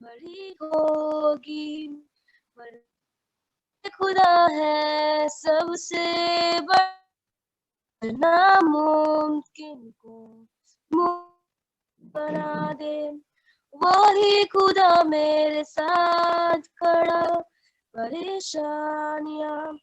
बड़ी होगी, पर खुदा है सबसे बड़ा, नामुमकिन को मुमकिन बना दे। वही खुदा मेरे साथ खड़ा, परेशानियां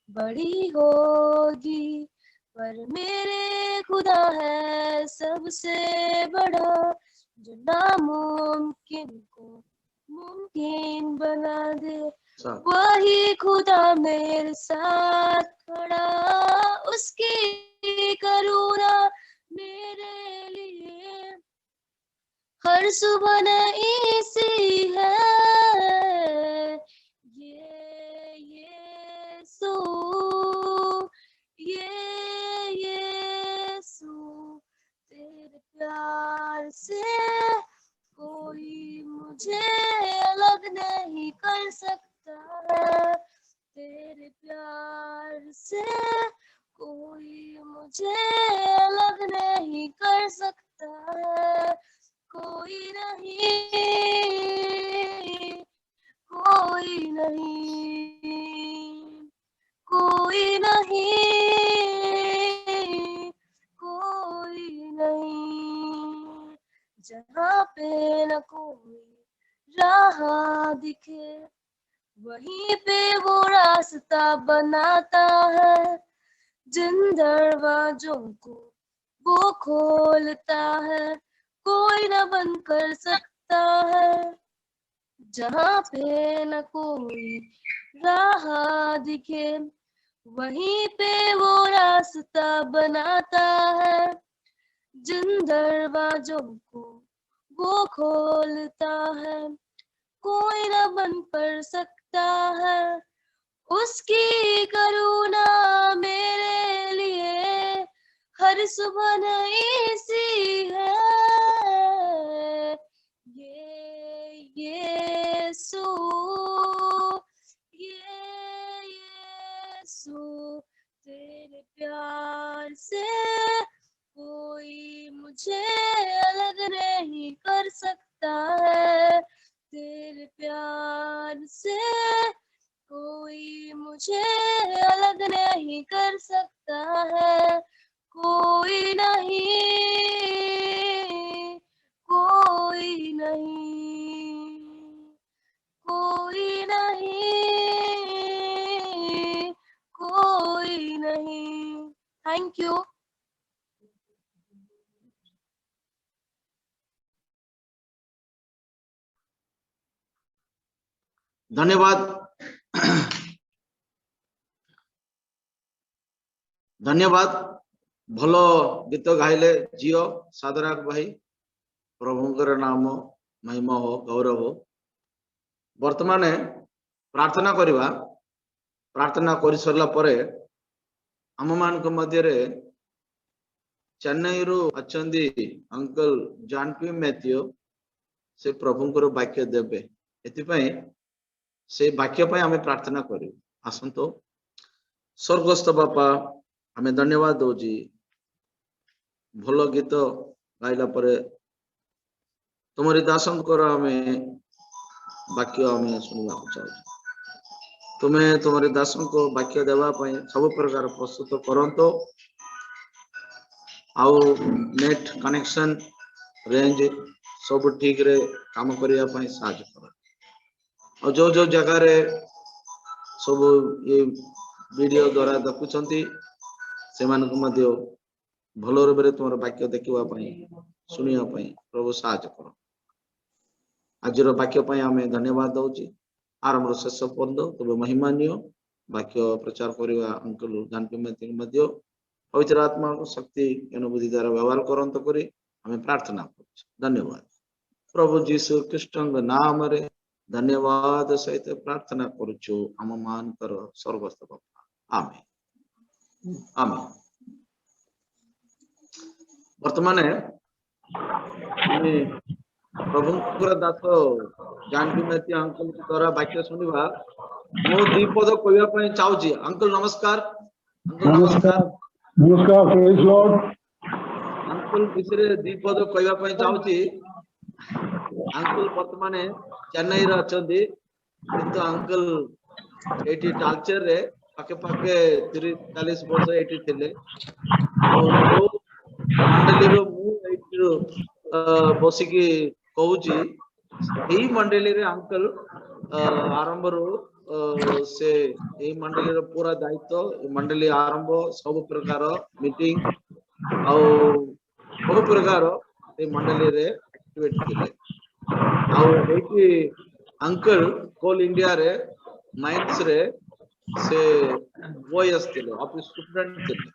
बड़ी होगी, पर मेरे खुदा है सबसे बड़ा, जो नामुमकिन को मुमकिन बना दे। वही खुदा मेरे साथ खड़ा, उसकी करुणा मेरे लिए हर सुबह नई सी है। यीशु तेरे प्यार से कोई मुझे अलग नहीं कर सकता है, तेरे प्यार से कोई मुझे अलग नहीं कर सकता है। कोई नहीं, कोई नहीं, कोई नहीं, कोई नहीं। जहाँ पे न कोई राह दिखे, वहीं पे वो रास्ता बनाता है। जिन दरवाजों को वो खोलता है, कोई न बंद कर सकता है। जहाँ पे न कोई राह दिखे, वहीं पे वो रास्ता बनाता है। जिन दरवाजों को वो खोलता है, कोई न बंद कर सकता है। उसकी करुणा मेरे लिए हर सुबह नई सी है। यीशु, यीशु तेरे प्यार से कोई मुझे अलग नहीं कर सकता है, तेरे प्यार से कोई मुझे अलग नहीं कर सकता है। कोई नहीं, कोई नहीं, कोई नहीं, कोई नहीं। Thank you. धन्यवाद। धन्यवाद। भलो गीत गाइले झील सादराक भाई, प्रभुंकर नाम महिमा हो, गौरव हो। वर्तमान प्रार्थना करवा, प्रार्थना कर सरला परे आम मान मध्य चेन्नई रु अच्छी अंकल जानकी मैथ्यू से प्रभुंकर वाक्य देवे, एथिपाई से वाक्य पे आमे प्रार्थना करू। आसंतो स्वर्गस्थ बापा, आमे धन्यवाद दौजी भल गीत गाइला परे तुमरी दासंकर आमे वाक्य आमे सुनवा चाहू। तुम्हें तुम्हारे दासों को वाक्य देवा पाई सब प्रकार प्रस्तुत करंतो, आउ नेट कनेक्शन रेंज सब ठीक रे काम करिया पाई साहाय्य कर। और जो जो जगह रे सब ये वीडियो द्वारा देखुचंती से मान को मध्य भल रूप से तुम वाक्य देखा शुणा प्रभु साहाय्य कर। आज वाक्य आम धन्यवाद दौची। आरंभ शेष पर्यंत तुम महिमा नियो। वाक्य प्रचार करवा अंकल जानकी मध्य पवित्र आत्मा को शक्ति अनुभूति द्वारा व्यवहार करंत करी आम प्रार्थना कर। धन्यवाद प्रभु जीशु कृष्ण नाम रे धन्यवाद सहित प्रार्थना करुचु आम मान कर स्वर्गस्थ बापा, आमेन आमेन। वर्तमान प्रभु दास जानकी मैथ्यू अंकल द्वारा वाक्य शुणा मु दीपद कहवाई चाहूँ। अंकल नमस्कार। अंकल नमस्कार। नमस्कार, प्रेज लॉर्ड। अंकल विषय दीपद कहवाई चाहूँ। अंकल वर्तमान चेन्नई रे अछंदी किंतु अंकल एटी टालचर रे पाके पाके 30-40 वर्ष एटी थिले और जो मंडली रो मु एटी बसिकी कहूची एही मंडली रे अंकल आरंभ रो से एही मंडली रो पूरा दायित्व मंडली आरंभ सब प्रकार मीटिंग आउ सब प्रकार ए मंडली रे एक्टिवेट थिले आउ एटी अंकल कोल इंडिया रे माइंस रे से वॉयस थिले ऑफिस स्टूडेंट थिले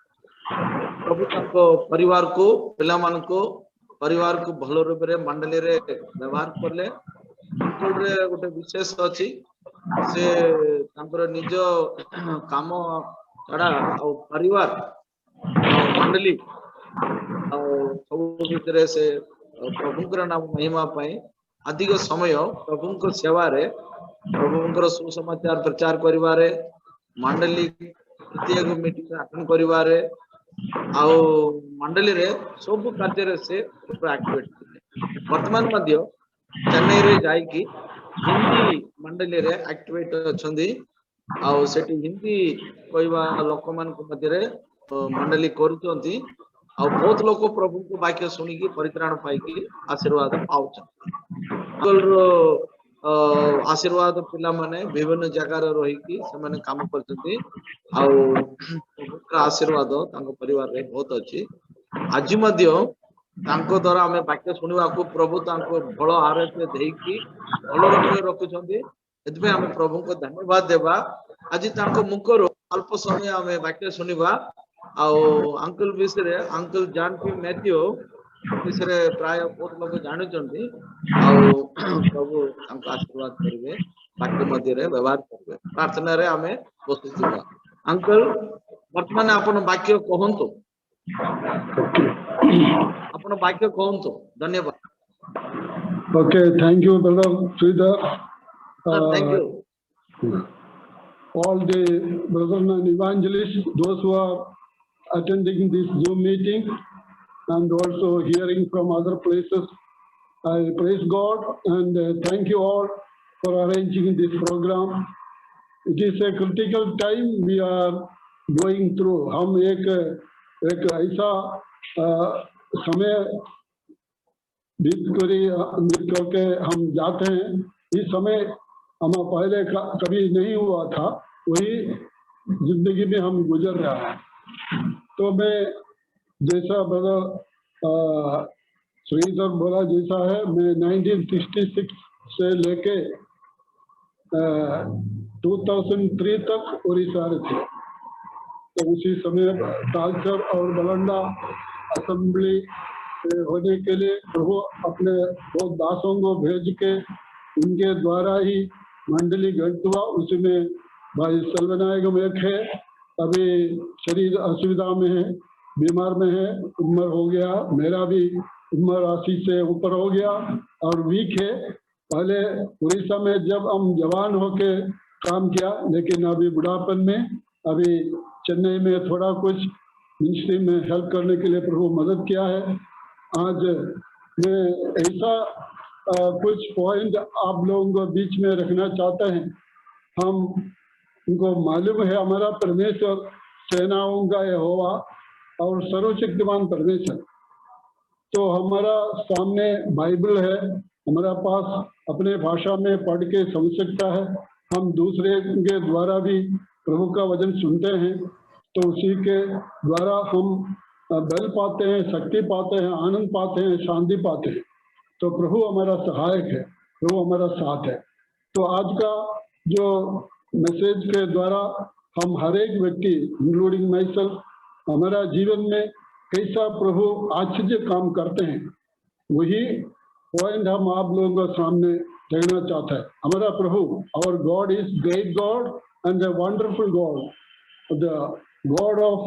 प्रभु ताको परिवार को पिला मान को परिवार को भलो रूप रे मंडली रे व्यवहार करले अंकल रे गोटे विशेष अछि से तांकर निज काम छड़ा और परिवार और मंडली और सब भितरे से प्रभुंकर नाम महिमा पाए अधिक समय प्रभुंकर सेवा रे प्रभुंकर सुसमाचार प्रचार करिवारे मंडली प्रत्येक मीटिंग अटेंड करिवारे आउ मंडली रे सब कार्य रे से एक्टिवेट वर्तमान मध्य चेन्नई रे जाई की हिंदी मंडली रे एक्टिवेट अछंदी आउ सेठी हिंदी कहवा लोक मान को मध्य रे मंडली करूचंती आउ बहुत लोग प्रभु को वाक्य सुनी की परित्राण पाई की आशीर्वाद पाउछ अंकल रो आशीर्वाद पिला माने विभिन्न जगह रे रही की से माने काम करचंती आउ प्रभु आशीर्वाद तांको परिवार रे बहुत अछि आज मध्य तांको द्वारा हमें वाक्य सुनिवा को प्रभु तांको भलो आरोग्य देई की भलो रखले रखुचंती एतबे हमें प्रभु को धन्यवाद देबा आज तांको मुखरो अल्प समय हमें वाक्य सुनिबा आउ अंकल विषय अंकल जान पी मैथ्यू विषय प्राय बहुत लोग जानुचंती आउ प्रभु तांको आशीर्वाद करिवे वाक्य मध्य रे व्यवहार करिवे प्रार्थना रे हमें बसिथिबा अंकल वर्तमान आपण वाक्य कहंतु आपण वाक्य कहंतु धन्यवाद Okay, thank you, Brother Sridhar. Thank you All the brothers and evangelists, those who are attending this Zoom meeting and also hearing from other places, I praise God and thank you all for arranging this program. It is a critical time we are going through. हम एक ऐसा समय बीत करके हम जाते हैं। इस समय हम पहले कभी नहीं हुआ था, वही जिंदगी में हम गुजर रहा है। तो मैं जैसा ब्रदर श्रीधर बोला जैसा है, मैं 1966 से लेके 2003 तक उड़ीसा में थे। तो उसी समय तालचर और बलंडा असेंबली होने के लिए प्रभु अपने बहुत दासों को भेज के उनके द्वारा ही मंडली गठित हुआ। उसमें भाई सलवनायक एक है, अभी शरीर असुविधा में है, बीमार में है, उम्र हो गया, मेरा भी उम्र 80 से ऊपर हो गया और वीक है। पहले उड़ीसा में जब हम जवान होके काम किया, लेकिन अभी बुढ़ापन में अभी चेन्नई में थोड़ा कुछ मिनिस्ट्री में हेल्प करने के लिए प्रभु मदद किया है। आज मैं ऐसा कुछ पॉइंट आप लोगों को बीच में रखना चाहते हैं। हम उनको मालूम है हमारा परमेश्वर सेनाओं का यहोवा और सर्वशक्तिमान परमेश्वर। तो हमारा सामने बाइबल है, हमारा पास अपने भाषा में पढ़ के समझ सकता है। हम दूसरे के द्वारा भी प्रभु का वचन सुनते हैं, तो उसी के द्वारा हम बल पाते हैं, शक्ति पाते हैं, आनंद पाते हैं, शांति पाते हैं। तो प्रभु हमारा सहायक है, प्रभु हमारा साथ है। तो आज का जो मैसेज के द्वारा हम हर एक व्यक्ति इंक्लूडिंग माई सेल्फ हमारा जीवन में कैसा प्रभु आश्चर्य काम करते हैं, वही पॉइंट हम आप लोगों के सामने रखना चाहते हैं। हमारा प्रभु, our God is great God and the wonderful God, the God of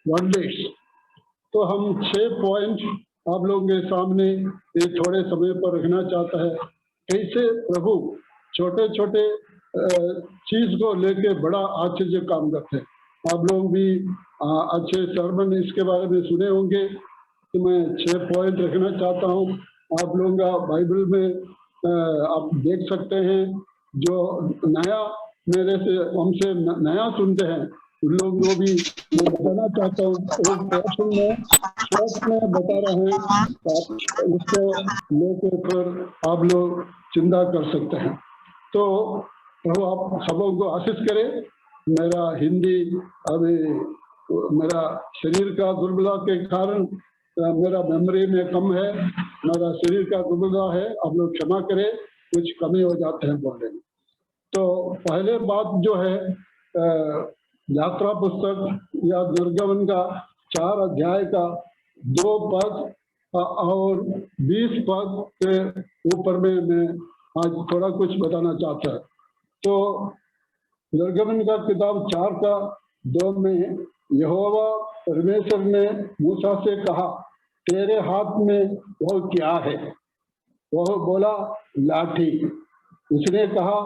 wonders. तो हम 6 पॉइंट आप लोगों के सामने ये थोड़े समय पर रखना चाहता है। कैसे प्रभु छोटे छोटे चीज को लेके बड़ा आश्चर्य काम करते हैं। आप लोग भी अच्छे सर्मन इसके बारे में सुने होंगे, तो मैं 6 पॉइंट रखना चाहता हूँ। आप लोगों का बाइबल में आप देख सकते हैं, जो नया मेरे से हमसे नया सुनते हैं उन लोग को भी मैं बताना चाहता हूँ। एक पोर्शन में शॉर्ट में बता रहे हैं, आप उसको लेके फिर आप लोग चिंता कर सकते हैं। तो प्रभु आप सबों को आशीष करे। मेरा हिंदी अभी मेरा शरीर का दुर्बलता के कारण मेरा मेमोरी में कम है, मेरा शरीर का दुर्बलता है, आप लोग क्षमा करें, कुछ कमी हो जाते हैं बोलने में। तो पहले बात जो है यात्रा पुस्तक या निर्गमन का 4 अध्याय का 2 पद और 20 पद के ऊपर में मैं आज थोड़ा कुछ बताना चाहता हूँ। तो निर्गमन का किताब 4 का 2 में यहोवा परमेश्वर ने मूसा से कहा, तेरे हाथ में वह क्या है? वह बोला, लाठी। उसने कहा,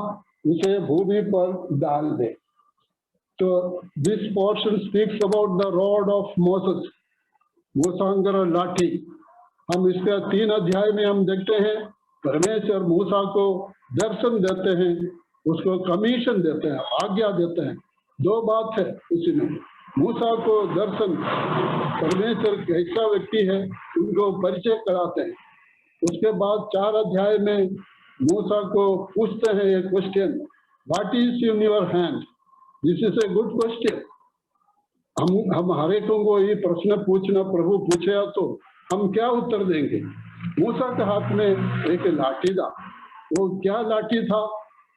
उसे भूमि पर डाल दे। तो this portion speaks about the rod of Moses, मूसा और लाठी। हम इसका 3 अध्याय में हम देखते हैं परमेश्वर मूसा को दर्शन देते हैं, उसको कमीशन देते हैं, आज्ञा देते हैं। 2 बात है इसमें, मूसा को दर्शन, परमेश्वर कैसा व्यक्ति है उनको परिचय कराते हैं। उसके बाद 4 अध्याय में मूसा को पूछते हैं एक question, what is in your hand? This is a good question. हम हर एक को ये प्रश्न पूछना, प्रभु पूछे तो हम क्या उत्तर देंगे? मूसा के हाथ में एक लाठी था। वो क्या लाठी था?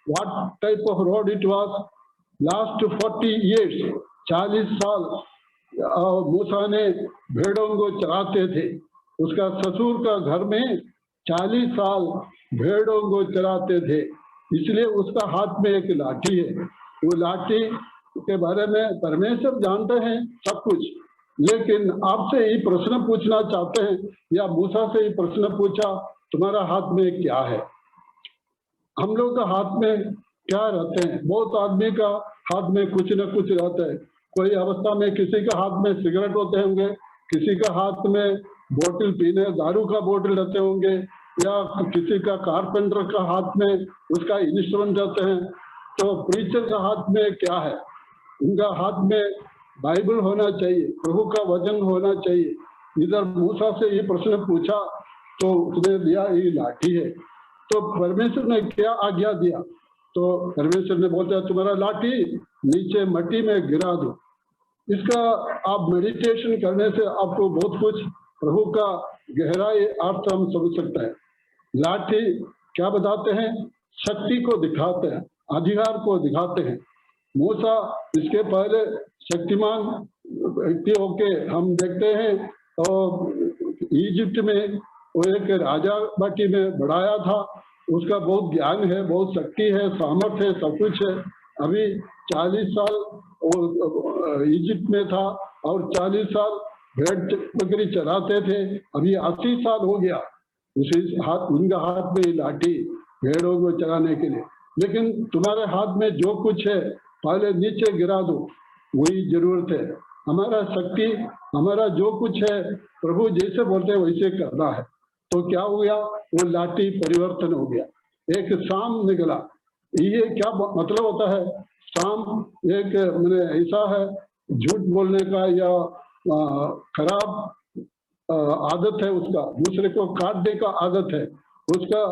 What type of rod it was? Last 40 years, 40 साल मूसा ने भेड़ों को चराते थे। उसका ससुर का घर में 40 साल भेड़ों को चराते थे, इसलिए उसका हाथ में एक लाठी है। वो लाठी के बारे में परमेश्वर जानते हैं सब कुछ, लेकिन आपसे ही प्रश्न पूछना चाहते हैं, या मूसा से ही प्रश्न पूछा, तुम्हारा हाथ में क्या है? हम लोग का हाथ में क्या रहते हैं? बहुत आदमी का हाथ में कुछ न कुछ रहता है। कोई अवस्था में किसी का हाथ में सिगरेट होते होंगे, किसी का हाथ में बोतल पीने दारू का बोतल रहते होंगे, या किसी का कारपेंटर का हाथ में उसका इंस्ट्रूमेंट रहते हैं। तो प्रीचर का हाथ में क्या है? उनका हाथ में बाइबल होना चाहिए, प्रभु का वचन होना चाहिए। इधर मूसा से ये प्रश्न पूछा तो उसने दिया ये लाठी है। तो परमेश्वर ने क्या आज्ञा दिया? तो परमेश्वर ने बोला, तुम्हारा लाठी नीचे मट्टी में गिरा दो। इसका आप मेडिटेशन करने से आपको बहुत कुछ प्रभु का गहराई अर्थ हम समझ सकते हैं। लाठी क्या बताते हैं? शक्ति को दिखाते हैं, अधिकार को दिखाते हैं। मूसा इसके पहले शक्तिमान व्यक्ति होके हम देखते हैं, और इजिप्ट में वो एक राजा बाटी में बढ़ाया था। उसका बहुत ज्ञान है, बहुत शक्ति है, सामर्थ है, सब कुछ है। अभी 40 साल इजिप्ट में था और 40 साल भेड़ बकरी चराते थे। अभी 80 साल हो गया उसी उनका हाथ में लाठी भेड़ों को चराने के लिए। लेकिन तुम्हारे हाथ में जो कुछ है पहले नीचे गिरा दो, वही जरूरत है। हमारा शक्ति, हमारा जो कुछ है, प्रभु जैसे बोलते हैं वैसे करना है। तो क्या हो गया? वो लाठी परिवर्तन हो गया, एक शाम निकला। ये क्या मतलब होता है? शाम एक मैंने ऐसा है झूठ बोलने का या खराब आदत है उसका, दूसरे को काटने का आदत है उसका।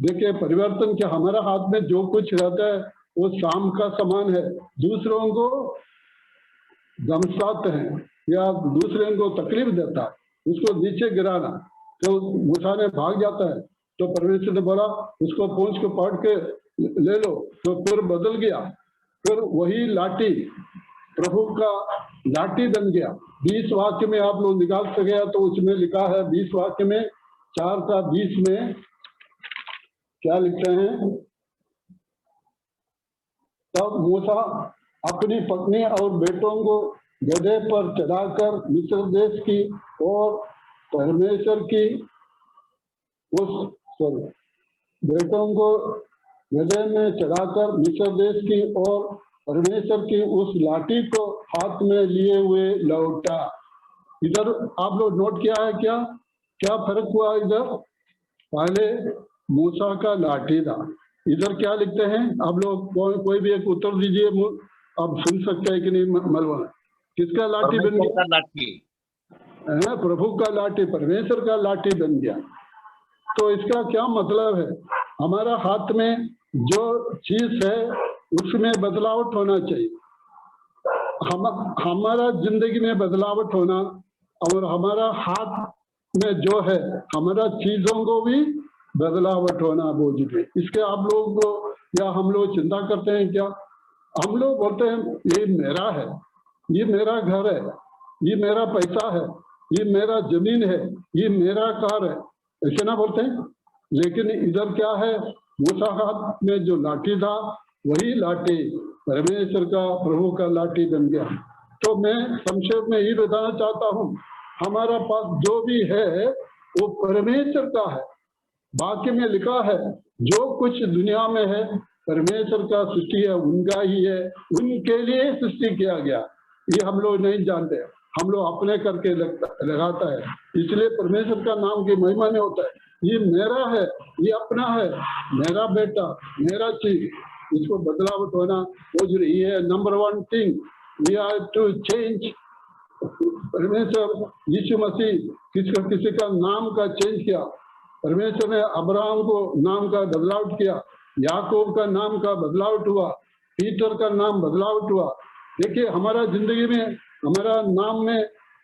देखिए परिवर्तन क्या, हमारा हाथ में जो कुछ रहता है वो शाम का समान है। दूसरों को धमकाते हैं या दूसरे को तकलीफ देता है, उसको नीचे गिराना। तो मूसा ने भाग जाता है, तो परमेश्वर ने बोला उसको पूंछ को पकड़ के ले लो। तो फिर बदल गया, फिर वही लाठी प्रभु का लाठी बन गया। 20 वाक्य में आप लोग निकाल सके तो उसमें लिखा है 20 वाक्य में 4 का 20 में क्या लिखते हैं? तब मूसा अपनी पत्नी और बेटों को गधे पर चढ़ाकर मिस्र देश की और परमेश्वर की बेटों को गधे में चढ़ाकर मिस्र देश की और परमेश्वर की उस लाठी को हाथ में लिए हुए लौटा। इधर आप लोग नोट किया है क्या क्या फर्क हुआ? इधर पहले मूसा का लाठी था। इधर क्या लिखते हैं आप लोग? कोई भी एक उत्तर दीजिए, आप सुन सकते हैं कि नहीं? मलवा किसका लाठी बन परमेश्वर गया? का लाठी। है, प्रभु का लाठी, परमेश्वर का लाठी बन गया। तो इसका क्या मतलब है? हमारा हाथ में जो चीज है उसमें बदलावट होना चाहिए। हमारा जिंदगी में बदलावट होना, और हमारा हाथ में जो है हमारा चीजों को भी बदलावट होना बोझ पे। इसके आप लोग को या हम लोग चिंता करते हैं क्या? हम लोग बोलते हैं ये मेरा है, ये मेरा घर है, ये मेरा पैसा है, ये मेरा जमीन है, ये मेरा कार है, ऐसे ना बोलते हैं? लेकिन इधर क्या है? मूसा हाथ में जो लाठी था वही लाठी परमेश्वर का, प्रभु का लाठी बन गया। तो मैं संक्षेप में ये बताना चाहता हूँ, हमारा पास जो भी है वो परमेश्वर का है। वाक्य में लिखा है जो कुछ दुनिया में है परमेश्वर का सृष्टि है, उनका ही है, उनके लिए सृष्टि किया गया। ये हम लोग नहीं जानते, हम लोग अपने करके लगाता है, इसलिए परमेश्वर का नाम की महिमा नहीं होता है। ये मेरा है, ये अपना है, मेरा बेटा, मेरा चीज, इसको बदलावट होना वो जरूरी है। Number one thing we are to change. परमेश्वर यीशु मसीह किसी का नाम का चेंज किया। परमेश्वर ने अब्राहम को नाम का बदलाव किया, याकूब का नाम का बदलाव हुआ, पीटर का नाम बदलाव हुआ। देखिए हमारा जिंदगी में, हमारा नाम में,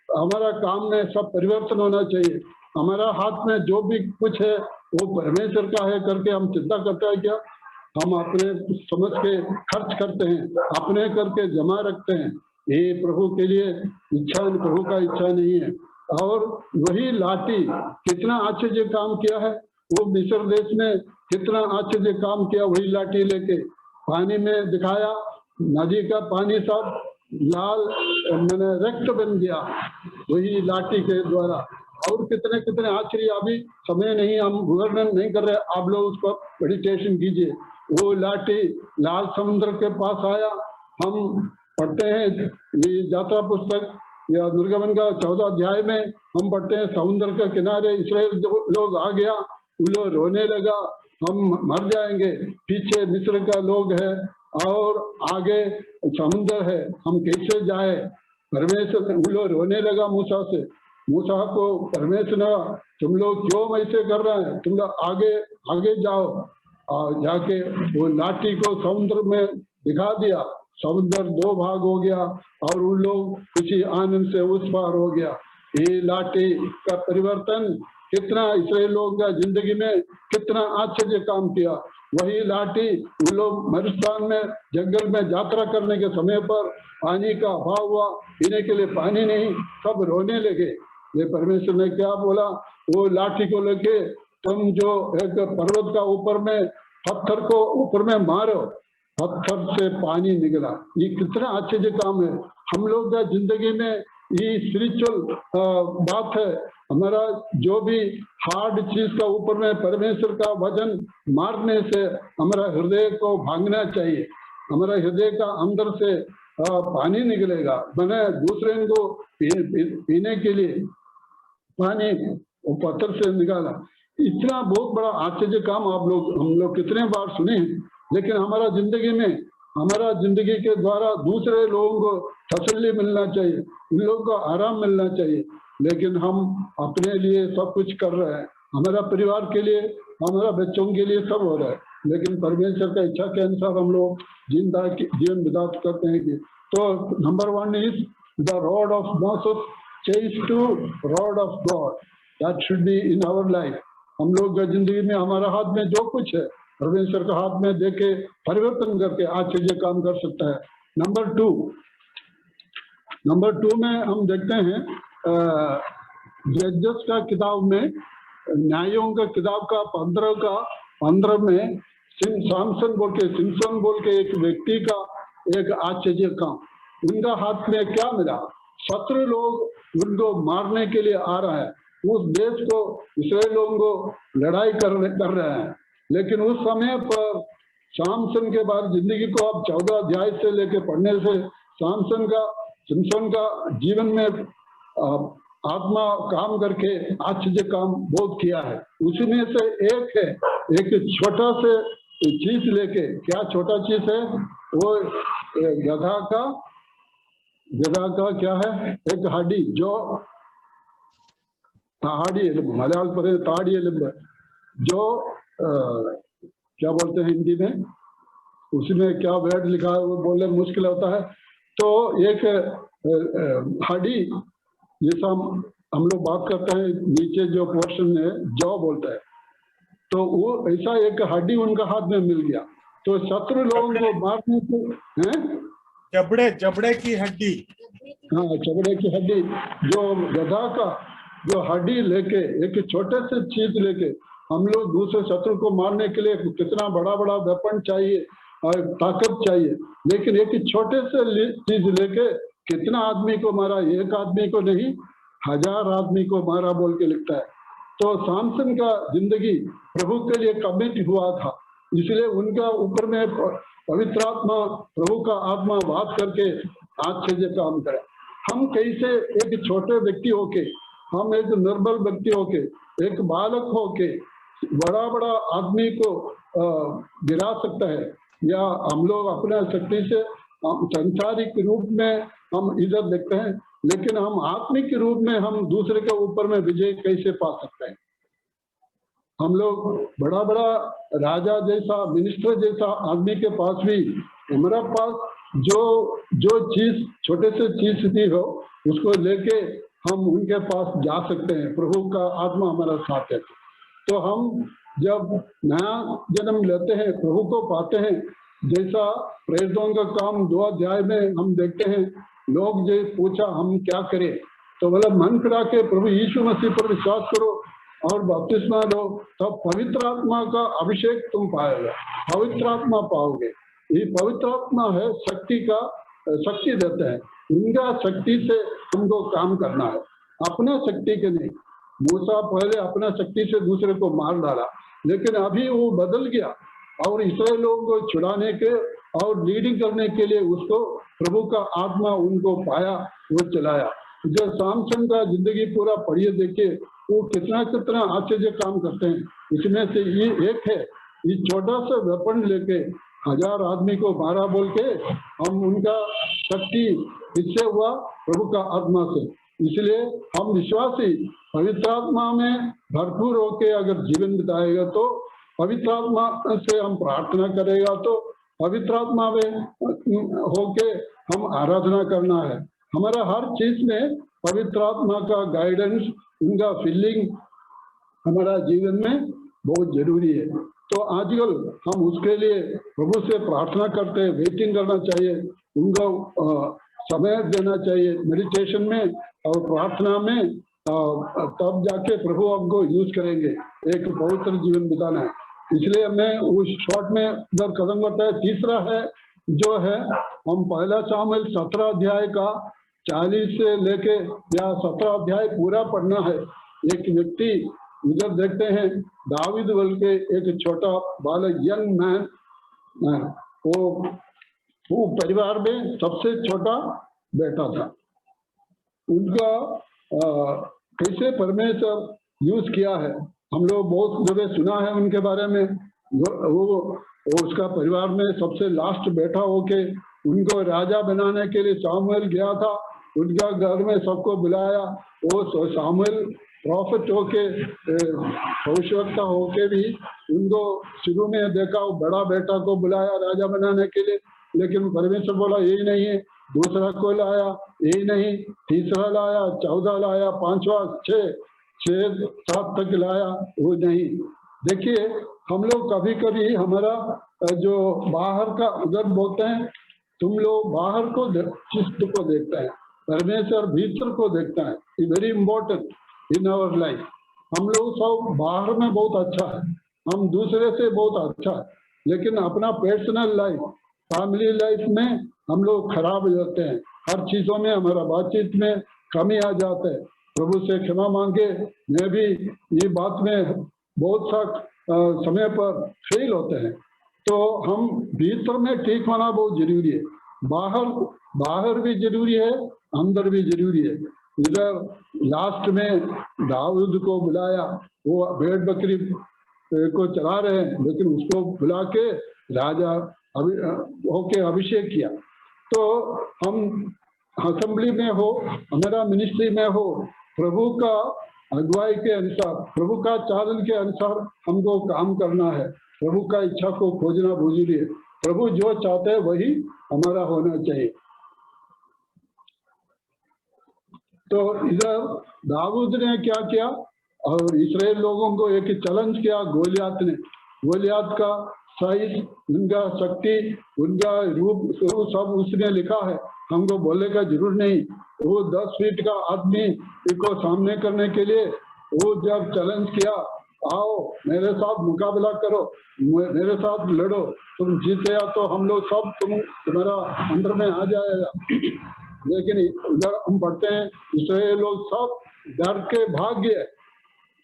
हमारा काम में सब परिवर्तन होना चाहिए। हमारा हाथ में जो भी कुछ है वो परमेश्वर का है करके हम चिंता करते हैं क्या? हम अपने समझ के खर्च करते हैं, अपने करके जमा रखते हैं। ये प्रभु के लिए इच्छा, प्रभु का इच्छा नहीं है। और वही लाठी कितना आश्चर्य काम किया है, वो मिस्र देश में कितना आश्चर्य काम किया। वही लाठी लेके पानी में दिखाया, नदी का पानी सब लाल मैंने रक्त बन गया वही लाठी के द्वारा। और कितने कितने आश्चर्य, अभी समय नहीं, हम वर्णन नहीं कर रहे, आप लोग उसको मेडिटेशन कीजिए। वो लाठी लाल समुद्र के पास आया। हम पढ़ते हैं ये यात्रा पुस्तक या निर्गमन का 14 अध्याय में हम पढ़ते हैं, समुद्र के किनारे इस्राएल लोग आ गया, वो लोग रोने लगा, हम मर जाएंगे, पीछे मिस्र का लोग है और आगे समुद्र है, हम कैसे जाए? परमेश्वर वो लोग रोने लगा मूसा से। मूसा को परमेश्वर ने, तुम लोग क्यों ऐसे कर रहे हैं? तुम लोग आगे आगे जाओ। और जाके वो लाठी को समुद्र में दिखा दिया, समुद्र 2 भाग हो गया और उन लोग किसी आनंद से उस पार हो गया। ये लाठी का परिवर्तन कितना इस्राएल लोगों का जिंदगी में कितना आश्चर्य काम किया। वही लाठी उन लोग मरुस्थान में जंगल में यात्रा करने के समय पर पानी का अभाव हुआ, पीने के लिए पानी नहीं, सब रोने लगे। ये परमेश्वर ने क्या बोला? वो लाठी को लेके तुम जो एक पर्वत का ऊपर में पत्थर को ऊपर में मारो, पत्थर से पानी निकला। ये कितना आश्चर्य काम है। हम लोग का जिंदगी में ये स्पिरिचुअल बात है। हमारा जो भी हार्ड चीज का ऊपर में परमेश्वर का वचन मारने से हमारा हृदय को भागना चाहिए। हमारा हृदय का अंदर से पानी निकलेगा। मैंने दूसरे को पीने के लिए पानी वो पत्थर से निकाला। इतना बहुत बड़ा आश्चर्य काम हम लोग कितने बार सुने हैं, लेकिन हमारा जिंदगी में, हमारा जिंदगी के द्वारा दूसरे लोगों को तसल्ली मिलना चाहिए, उन लोगों को आराम मिलना चाहिए, लेकिन हम अपने लिए सब कुछ कर रहे हैं। हमारा परिवार के लिए, हमारा बच्चों के लिए सब हो रहा है, लेकिन परमेश्वर का इच्छा के अनुसार हम लोग जीवन बिताते करते हैं। कि तो number 1 is the rod of Moses change to rod of God, that should be in our life. हम लोग का जिंदगी में हमारा हाथ में जो कुछ है परमेश्वर का हाथ में देके परिवर्तन करके आश्चर्य काम कर सकता है। नंबर 2 में हम देखते हैं जजेस का किताब में, न्यायों का किताब का 15 में सिमसन बोल के एक व्यक्ति का एक आश्चर्य काम। उनका हाथ में क्या मिला? शत्रु लोग उनको मारने के लिए आ रहा है, उस देश को, इस्राएल लोगों को लड़ाई कर रहे हैं। लेकिन उस समय पर सामसन के बाद जिंदगी को आप 14 अध्याय से लेके पढ़ने से सिमसन का जीवन में आत्मा काम करके आश्चर्य काम बहुत किया है। उसमें से एक है, एक छोटा से चीज लेके, क्या छोटा चीज है वो, गधा का क्या है, एक हड्डी, जो ताड़ी मलयाल पर ताड़ी एलुम्ब, जो क्या बोलते हैं हिंदी में, उसमें क्या वर्ड लिखा है वो बोलने मुश्किल होता है। तो एक हड्डी जैसा हम लोग बात करते हैं, नीचे जो पोर्शन है जौ बोलता है, तो वो ऐसा एक हड्डी उनका हाथ में मिल गया। तो शत्रु लोगों को मारने से हैं, जबड़े की हड्डी, हाँ चबड़े की हड्डी, जो गधा का जो हड्डी लेके, एक छोटे से चीज लेके हम लोग दूसरे शत्रु को मारने के लिए कितना बड़ा बड़ा वेपन चाहिए और ताकत चाहिए, लेकिन एक छोटे से चीज लेके कितना आदमी को मारा, एक आदमी को नहीं 1000 आदमी को मारा बोल के लिखता है। तो सामसन का जिंदगी प्रभु के लिए कमिट हुआ था, इसलिए उनका ऊपर में पवित्र आत्मा, प्रभु का आत्मा बात करके आश्चर्य काम करे। हम कैसे एक छोटे व्यक्ति होके, हम एक निर्बल व्यक्ति होके, एक बालक होके बड़ा बड़ा आदमी को गिरा सकता है, या हम लोग अपने शक्ति से संसारिक रूप में हम इधर देखते हैं, लेकिन हम आत्मिक रूप में हम दूसरे के ऊपर में विजय कैसे पा सकते हैं। हम लोग बड़ा बड़ा राजा जैसा, मिनिस्टर जैसा आदमी के पास भी, हमारा पास जो चीज छोटे से चीज भी हो उसको लेके हम उनके पास जा सकते हैं, प्रभु का आत्मा हमारा साथ है। तो हम जब नया जन्म लेते हैं, प्रभु को पाते हैं, जैसा प्रेरितों का काम 2 अध्याय में हम देखते हैं, लोग जो पूछा हम क्या करें, तो बोला मन फिरा के प्रभु यीशु मसीह पर विश्वास करो और बपतिस्मा लो, तब पवित्र आत्मा का अभिषेक तुम पाएगा, पवित्र आत्मा पाओगे। ये पवित्र आत्मा है, शक्ति देते हैं, उनका शक्ति से हमको काम करना है, अपना शक्ति के नहीं। मूसा पहले अपना शक्ति से दूसरे को मार डाला, लेकिन अभी वो बदल गया और इस्राएल लोगों को छुड़ाने के और लीडिंग करने के लिए उसको प्रभु का आत्मा उनको पाया, वो चलाया। जो सामसन का जिंदगी पूरा पढ़िए, देखिए वो कितना आश्चर्य काम करते हैं। इसमें से ये एक है, ये छोटा सा वेपन लेके 1000 आदमी को मारा बोल के, हम उनका शक्ति इससे हुआ प्रभु का आत्मा से। इसलिए हम विश्वासी पवित्र आत्मा में भरपूर होके अगर जीवन बिताएगा, तो पवित्र आत्मा से हम प्रार्थना करेगा, तो पवित्र आत्मा में होके हम आराधना करना है। हमारा हर चीज में पवित्र आत्मा का गाइडेंस, उनका फीलिंग हमारा जीवन में बहुत जरूरी है। तो आजकल हम उसके लिए प्रभु से प्रार्थना करते हैं, वेटिंग करना चाहिए, उनका समय देना चाहिए मेडिटेशन में और प्रार्थना में, तब जाके प्रभु हमको यूज करेंगे, एक पवित्र जीवन बिताना है। इसलिए मैं उस शॉर्ट में इधर कदम करता है। तीसरा है जो है, हम 1 शामुएल 17 अध्याय का 40 से लेके या 17 अध्याय पूरा पढ़ना है। एक व्यक्ति इधर देखते हैं, दाऊद बोल के एक छोटा बालक, यंग मैन, वो परिवार में सबसे छोटा बेटा था। उनका कैसे परमेश्वर यूज किया है, हम लोग बहुत जगह सुना है उनके बारे में। वो उसका परिवार में सबसे लास्ट बेटा होके उनको राजा बनाने के लिए सामुएल गया था, उनका घर में सबको बुलाया। वो सामुएल प्रॉफिट होके, भविष्यवक्ता होके भी उनको शुरू में देखा, वो बड़ा बेटा को बुलाया राजा बनाने के लिए, लेकिन परमेश्वर बोला यही नहीं है, दूसरा को लाया, यही नहीं, तीसरा लाया, 14 लाया, 5वां 6 7 तक लाया, वो नहीं। देखिए हम लोग कभी कभी हमारा जो बाहर का उधर बोलते हैं, तुम लोग बाहर को चित्त को देखते हैं, परमेश्वर भीतर को देखता है। ये very important in our life. हम लोग सब बाहर में बहुत अच्छा है, हम दूसरे से बहुत अच्छा है, लेकिन अपना पर्सनल लाइफ, फैमिली लाइफ में हम लोग खराब हो जाते हैं। हर चीजों में हमारा बातचीत में कमी आ जाता है। प्रभु से क्षमा मांगे। मैं भी ये बात में बहुत सा समय पर फेल होते हैं। तो हम भीतर में ठीक होना बहुत जरूरी है। बाहर भी जरूरी है, अंदर भी जरूरी है। इधर लास्ट में दाऊद को बुलाया, वो भेड़ बकरी को चला रहे हैं, लेकिन उसको बुला के राजा होके अभिषेक किया। तो हम असेंबली में हो, हमारा मिनिस्ट्री में हो, प्रभु का अगुवाई के अनुसार, प्रभु का चालन के अनुसार हमको काम करना है। प्रभु का इच्छा को खोजना जरूरी है। प्रभु जो चाहते हैं वही हमारा होना चाहिए। तो इधर दाऊद ने क्या किया और इस्राएल लोगों को एक चैलेंज किया गोलियात ने। गोलियात का साइज, उनका शक्ति, उनका रूप सब उसने लिखा है, हमको बोलने का जरूर नहीं। वो 10 फीट का आदमी को सामने करने के लिए वो जब चैलेंज किया, आओ मेरे साथ मुकाबला करो, मेरे साथ लड़ो, तुम जीते या तो हम लोग सब तुम्हारा अंदर में आ जाएगा। लेकिन इधर हम पढ़ते हैं इसराइल लोग सब डर के भाग गए,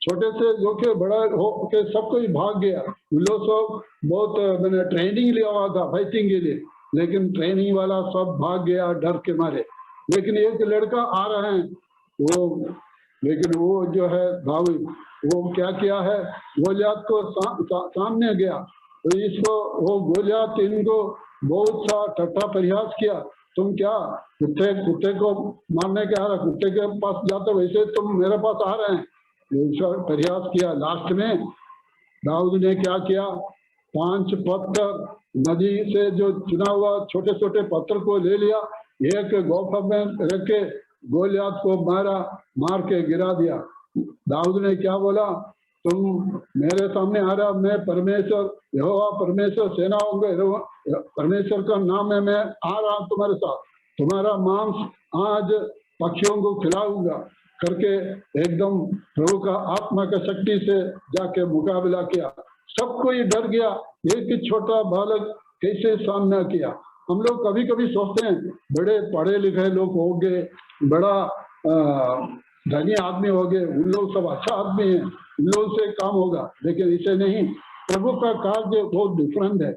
छोटे से लेके बड़ा हो के सब कोई भाग गया। उन लोग सब बहुत मैंने ट्रेनिंग लिया हुआ था फाइटिंग के लिए, लेकिन ट्रेनिंग वाला सब भाग गया डर के मारे। लेकिन एक लड़का आ रहा है वो, लेकिन वो जो है दाऊद, वो क्या किया है, गोलियात को सामने गया। तो इसको वो गोलियात इनको बहुत सा ठट्ठा परिहास किया, तुम क्या कुत्ते को मारने के आ रहे, कुत्ते के पास जाते वैसे तुम मेरे पास आ रहे हैं, प्रयास किया। लास्ट में दाऊद ने क्या किया, 5 पत्थर नदी से जो चुना हुआ छोटे छोटे पत्थर को ले लिया, एक गोफा में रख के गोलियात को मार के गिरा दिया। दाऊद ने क्या बोला, तुम मेरे सामने आ रहा, मैं परमेश्वर यहोवा परमेश्वर सेनाओं के परमेश्वर का नाम है, मैं आ रहा हूं तुम्हारे साथ, तुम्हारा मांस आज पक्षियों को खिलाऊंगा करके एकदम प्रभु का आत्मा का शक्ति से जाके मुकाबला किया। सब कोई डर गया, एक छोटा बालक कैसे सामना किया। हम लोग कभी कभी सोचते हैं बड़े पढ़े लिखे लोग हो गए, बड़ा धनी आदमी हो गए, उन लोग सब अच्छा आदमी है, उन लोग से काम होगा, लेकिन इसे नहीं। प्रभु का कार्य बहुत डिफरेंट है,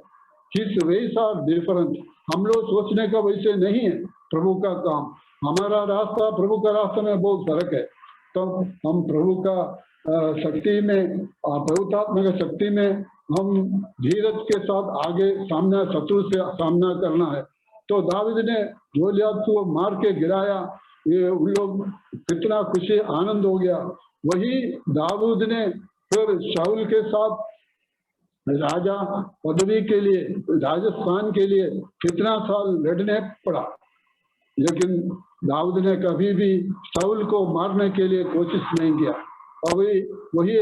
हिज वेज आर डिफरेंट। हम लोग सोचने का वैसे नहीं है प्रभु का काम। हमारा रास्ता प्रभु का रास्ता में बहुत फर्क है। तो हम प्रभु का शक्ति में, पवित्रात्मा का शक्ति में हम धीरज के साथ आगे सामना, शत्रु से सामना करना है। तो दाऊद ने गोलियत को मार के गिराया, ये उन लोग कितना खुशी आनंद हो गया। वही दाऊद ने फिर शाऊल के साथ राजा पदवी के लिए, राजस्थान के लिए कितना साल लड़ने पड़ा, लेकिन दाऊद ने कभी भी शाऊल को मारने के लिए कोशिश नहीं किया। और वही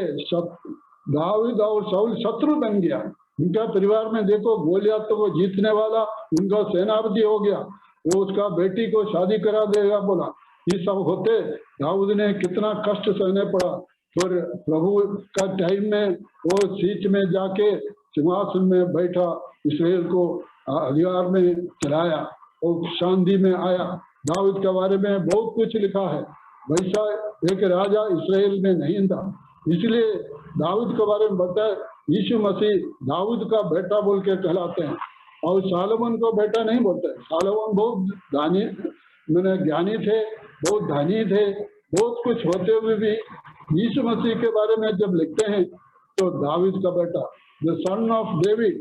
दाऊद और शाऊल शत्रु बन गया। उनका परिवार में देखो, गोलियत तो वो जीतने वाला, उनका सेनापति हो गया, वो उसका बेटी को शादी करा देगा बोला। ये सब होते दाऊद ने कितना कष्ट सहने पड़ा। फिर प्रभु का टाइम में वो सीट में जाके सिंहासन में बैठा, इस्राएल को अधिकार में चलाया और शांति में आया। दाऊद के बारे में बहुत कुछ लिखा है, वैसा एक राजा इस्राएल में नहीं था। इसलिए दाऊद के बारे में बताया, यीशु मसीह दाऊद का बेटा बोल के कहलाते हैं, और सालोमन को बेटा नहीं बोलते। सालोमन बहुत ज्ञानी थे, बहुत धनी थे, बहुत कुछ होते हुए भी यीशु मसीह के बारे में जब लिखते हैं तो दाऊद का बेटा, द सन ऑफ डेविड,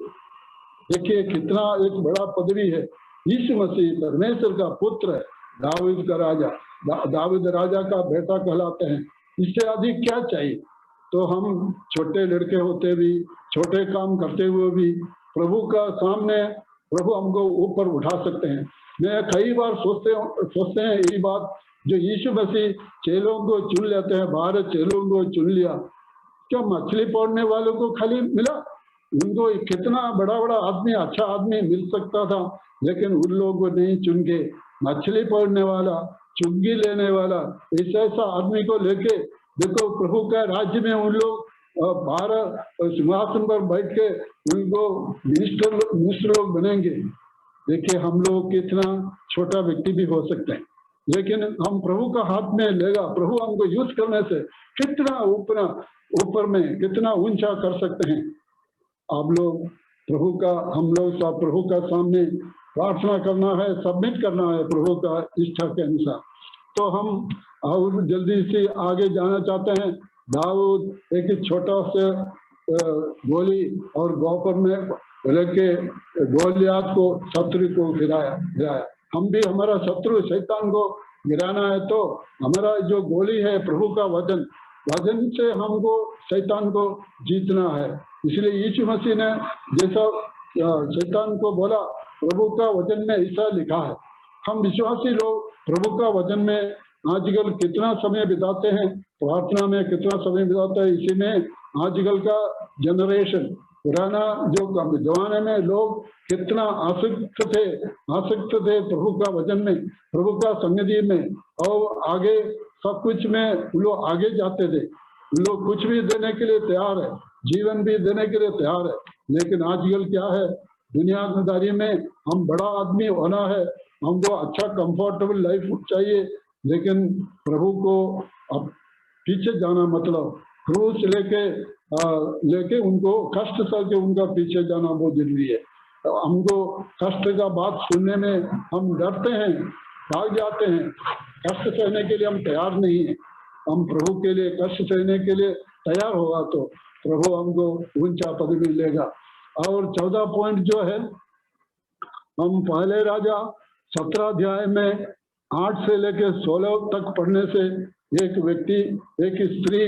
देखिए कितना एक बड़ा पदवी है। यीशु मसीह परमेश्वर का पुत्र है, दाऊद का राजा, दाऊद राजा का बेटा कहलाते हैं। इससे अधिक क्या चाहिए। तो हम छोटे लड़के होते भी, छोटे काम करते हुए भी प्रभु का सामने प्रभु हमको ऊपर उठा सकते हैं। मैं कई बार सोचते हैं यही बात, जो यीशु मसीह चेलों को चुन लेते हैं, 12 चेलों को चुन लिया, क्या मछली पकड़ने वालों को खाली मिला? उनको कितना बड़ा बड़ा आदमी, अच्छा आदमी मिल सकता था, लेकिन उन लोगों को नहीं चुन के मछली पकड़ने वाला, चुंगी लेने वाला, ऐसा आदमी को लेके देखो प्रभु का राज्य में उन लोग 12 सिंहासन पर बैठ के उनको मिनिस्टर लोग बनेंगे। देखिए हम लोग कितना छोटा व्यक्ति भी हो सकते हैं, लेकिन हम प्रभु का हाथ में लेगा, प्रभु हमको यूज करने से कितना ऊपर में कितना ऊंचा कर सकते हैं। आप लोग प्रभु का, हम लोग सब प्रभु का सामने प्रार्थना करना है, सबमिट करना है प्रभु का इच्छा के अनुसार। तो हम और जल्दी से आगे जाना चाहते हैं। दाऊद एक छोटा सा गोली और गोपर में लेके गोलियात को शत्रु को गिराया। हम भी हमारा शत्रु शैतान को गिराना है तो हमारा जो गोली है प्रभु का वचन से हमको शैतान को जीतना है। इसलिए यीशु मसीह ने जैसा शैतान को बोला प्रभु का वचन में ऐसा लिखा है। हम विश्वासी लोग प्रभु का वचन में आजकल कितना समय बिताते हैं, प्रार्थना में कितना समय बिताते हैं। इसी में आजकल का जनरेशन पुराना जो जमाने में लोग कितना आसक्त थे प्रभु का वचन में, प्रभु का संगति में, और आगे सब कुछ में वो लोग आगे जाते थे। वो लोग कुछ भी देने के लिए तैयार है, जीवन भी देने के लिए तैयार है। लेकिन आजकल क्या है, दुनियादारी में हम बड़ा आदमी होना है, हमको अच्छा कंफर्टेबल लाइफ चाहिए, लेकिन प्रभु को अब पीछे जाना मतलब क्रूस लेके उनको कष्ट सह के उनका पीछे जाना बहुत जरूरी है। तो हमको कष्ट का बात सुनने में हम डरते हैं, भाग जाते हैं। कष्ट सहने के लिए हम तैयार नहीं है। हम प्रभु के लिए कष्ट सहने के लिए तैयार होगा तो प्रभु हमको ऊंचा पदवी मिलेगा। और 14 पॉइंट जो है, हम पहले राजा 17 अध्याय में 8 से लेकर 16 तक पढ़ने से एक व्यक्ति एक स्त्री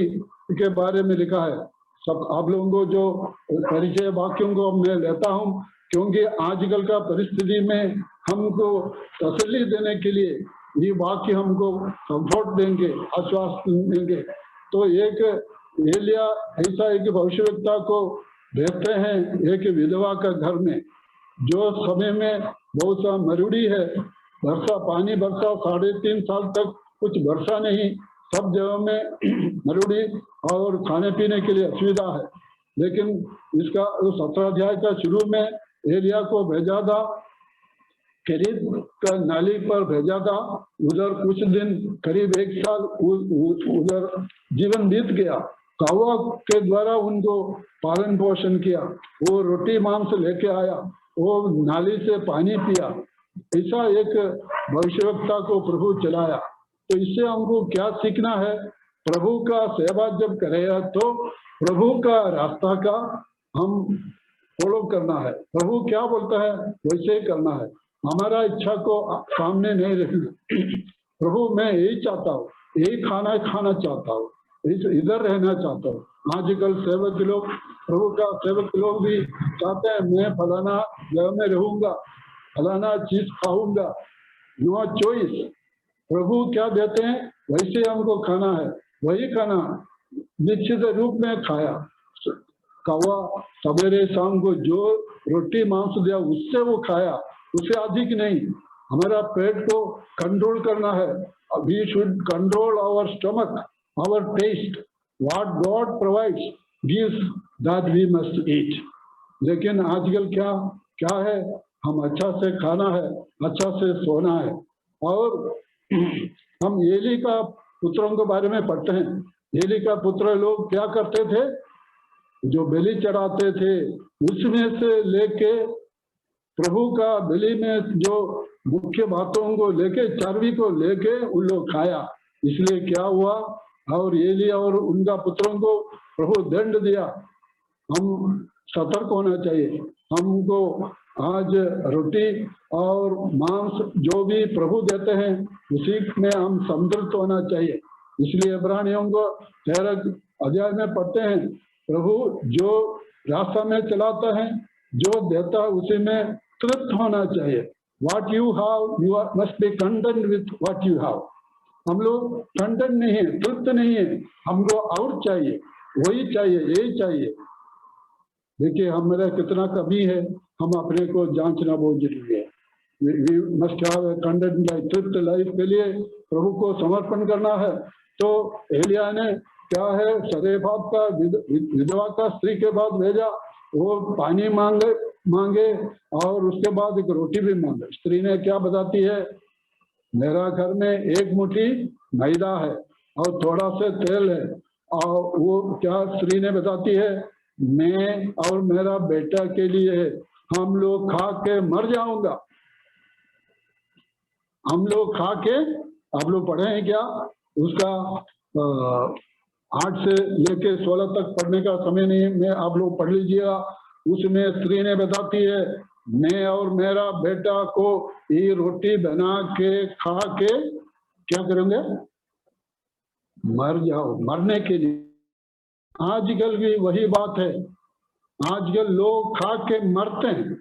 के बारे में लिखा है। सब आप लोगों को जो परिचय वाक्यों को मैं लेता हूँ, क्योंकि आजकल का परिस्थिति में हमको तसल्ली देने के लिए ये वाक्य हमको कंफर्ट देंगे, आश्वासन देंगे। तो एक एलिया ऐसा एक भविष्यवक्ता को देखते हैं एक विधवा का घर में, जो समय में बहुत सा मरुड़ी है, वर्षा पानी बरसा 3.5 साल तक कुछ वर्षा नहीं, सब जगह में मरुड़ी और खाने पीने के लिए असुविधा है। लेकिन इसका 17 अध्याय का शुरू में एलिया को भेजा था, करीब का नाली पर भेजा था। उधर कुछ दिन करीब 1 साल उधर जीवन बीत गया। कौवा के द्वारा उनको पालन पोषण किया, वो रोटी मांस लेके आया, वो नाली से पानी पिया। ऐसा एक भविष्यवक्ता को प्रभु चलाया। तो इससे हमको क्या सीखना है, प्रभु का सेवा जब करेगा तो प्रभु का रास्ता का हम फॉलो करना है। प्रभु क्या बोलता है वैसे ही करना है, हमारा इच्छा को सामने नहीं रखना। प्रभु मैं यही चाहता हूँ, यही खाना चाहता हूँ, इधर रहना चाहता हूँ। आजकल सेवक लोग, प्रभु का सेवक लोग भी चाहते हैं मैं फलाना जगह में रहूंगा, फलाना चीज खाऊंगा। No choice. प्रभु क्या देते हैं वैसे हमको खाना है, वही खाना निश्चित रूप में खाया। कौवा सवेरे शाम को जो रोटी मांस दिया उससे वो खाया, उससे अधिक नहीं। हमारा पेट को कंट्रोल करना है। We should control our stomach, our taste. What God provides gives that we must eat. लेकिन आजकल क्या है, हम अच्छा से खाना है, अच्छा से सोना है। और हम एली का पुत्रों के बारे में पढ़ते हैं। एली का पुत्र लोग क्या करते थे, जो बलि चढ़ाते थे उसमें से लेके प्रभु का बलि में जो मुख्य बातों को लेके, चर्बी को लेके उन लोग खाया। इसलिए क्या हुआ, और एली और उनका पुत्रों को प्रभु दंड दिया। हम सतर्क होना चाहिए। हमको आज रोटी और मांस जो भी प्रभु देते हैं उसी में हम संतुष्ट होना चाहिए। इसलिए इब्रानियों को 13 अध्याय में पढ़ते हैं, प्रभु जो रास्ता में चलाता है, जो देता है उसी में तृप्त होना चाहिए। What you have, you must be content with what you have। हम लोग कंटेंट नहीं है, तृप्त नहीं है, हमको और चाहिए, वही चाहिए, यही चाहिए। देखिए हमारा कितना कमी है, हम अपने को जांचना बहुत जरूरी है। We must have a content life, तृप्त लाइफ के लिए प्रभु को समर्पण करना है। तो एलिया ने क्या है, सरेफात का विधवा का स्त्री के बाद भेजा, वो पानी मांगे और उसके बाद एक रोटी भी मांगे। स्त्री ने क्या बताती है, मेरा घर में 1 मुट्ठी मैदा है और थोड़ा सा तेल है। और वो क्या स्त्री ने बताती है, मैं और मेरा बेटा के लिए है, हम लोग खा के मर जाऊंगा, हम लोग खा के आप लोग पढ़े हैं क्या? उसका 8 से लेके 16 तक पढ़ने का समय नहीं में आप लोग पढ़ लीजिएगा। उसमें स्त्री ने बताती है, मैं और मेरा बेटा को ये रोटी बना के खा के क्या करेंगे? मर जाओ, मरने के लिए। आजकल भी वही बात है, आजकल लोग खा के मरते हैं।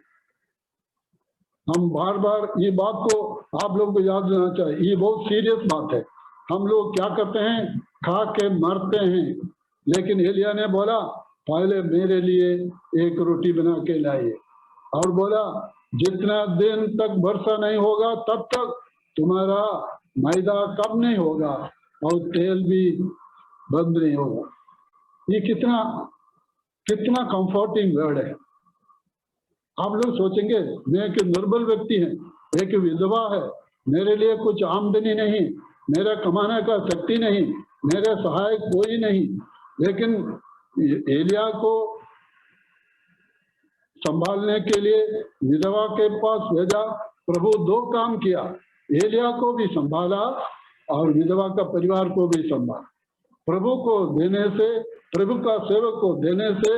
हम बार बार ये बात को आप लोग को याद रखना चाहिए, ये बहुत सीरियस बात है। हम लोग क्या करते हैं? खा के मरते हैं। लेकिन एलिया ने बोला, पहले मेरे लिए एक रोटी बना के लाइए, और बोला जितना दिन तक वर्षा नहीं होगा तब तक तुम्हारा मैदा कम नहीं होगा और तेल भी बंद नहीं होगा। ये कितना कितना कंफर्टिंग वर्ड है। आप लोग सोचेंगे, मैं एक निर्बल व्यक्ति है, एक विधवा है, मेरे लिए कुछ आमदनी नहीं, मेरा कमाने का शक्ति नहीं, मेरे सहायक कोई नहीं। लेकिन एलिया को संभालने के लिए विधवा के पास भेजा। प्रभु 2 काम किया, एलिया को भी संभाला और विधवा का परिवार को भी संभाला। प्रभु को देने से, प्रभु का सेवक को देने से